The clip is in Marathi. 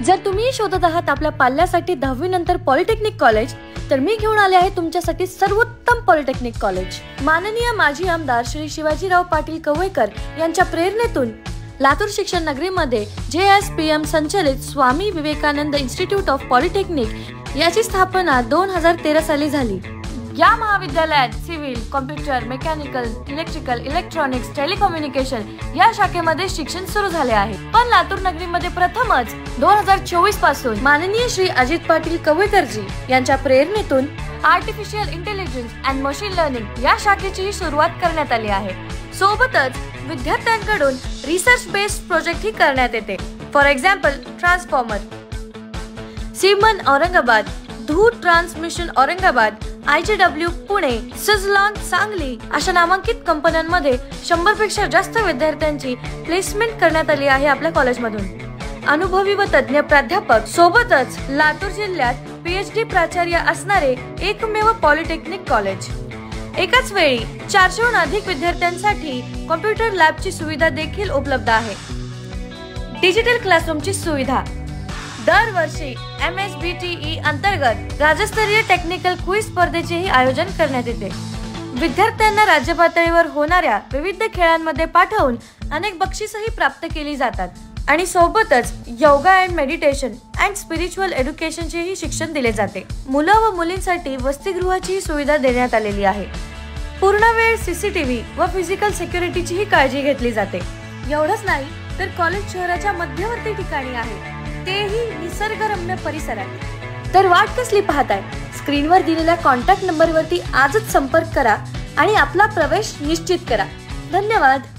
जर तुम्ही शोधत आहात आपल्या पाल्यासाठी 10वी नंतर पॉलिटेक्निक कॉलेज, तर मी घेऊन आले आहे तुमच्यासाठी सर्वोत्तम पॉलिटेक्निक कॉलेज। माननीय माजी आमदार श्री शिवाजीराव पाटील कवळेकर यांच्या प्रेरणेतून लातूर शिक्षण नगरीमध्ये JSPM संचलित Swami Vivekananda institute of polytechnic याची स्थापना 2013 साली झाली। या महाविद्यालयात civil, computer, mechanical, electrical, electronics, telecommunication या शाखेमध्ये शिक्षण सुरू झाले आहे। पण लातूर नगरीमध्ये प्रथमच 2024 पासून माननीय श्री अजित पाटील कवळेकरजी यांच्या प्रेरणेतून artificial intelligence and machine learning या शाखेची सुरुवात करण्यात आली आहे। सोबतच विद्यार्थ्यांकडून रिसर्च बेस्ड प्रोजेक्ट ही करण्यात येते। फॉर एक्झाम्पल ट्रान्सफॉर्मर, सिमन औरंगाबाद, धूर ट्रान्समिशन औरंगाबाद, IGW पुणे, सुझलॉन सांगली अशा नामांकित कंपन्यांमध्ये 100 पेक्षा जास्त विद्यार्थ्यांची प्लेसमेंट करण्यात आली आहे आपल्या कॉलेजमधून। अनुभवी व तज्ञ प्राध्यापक सोबतच लातूर जिल्ह्यात PhD प्राचार्य असणारे एकमेव पॉलिटेक्निक कॉलेज। एकाच वेळी 400हून अधिक विद्यार्थ्यांसाठी कॉम्प्युटर लॅबची सुविधा देखील उपलब्ध आहे। डिजिटल क्लासरूमची सुविधा, दरवर्षी MSBTE अंतर्गत राज्यस्तरीय टेक्निकल क्विज स्पर्धेचेही आयोजन करण्यात येते। विद्यार्थ्यांना राज्य पातळीवर होणाऱ्या विविध खेळांमध्ये पाठवून अनेक बक्षीसही प्राप्त केली जातात आणि सोबतच yoga and meditation and spiritual एज्युकेशनचेही शिक्षण दिले जाते। मुलं व मुलींसाठी वसतिगृहाची सुविधा देण्यात आलेली आहे। पूर्ण वेळ CCTV व फिजिकल सिक्युरिटीचीही काळजी घेतली जाते। एवढंच नाही तर कॉलेज शहराच्या मध्यवर्ती ठिकाणी आहे, तेही निसर्गरम्य परिसरात। तर वाट कसली पाहताय? स्क्रीनवर दिलेल्या कॉन्टॅक्ट नंबरवरती आजच संपर्क करा आणि आपला प्रवेश निश्चित करा। धन्यवाद।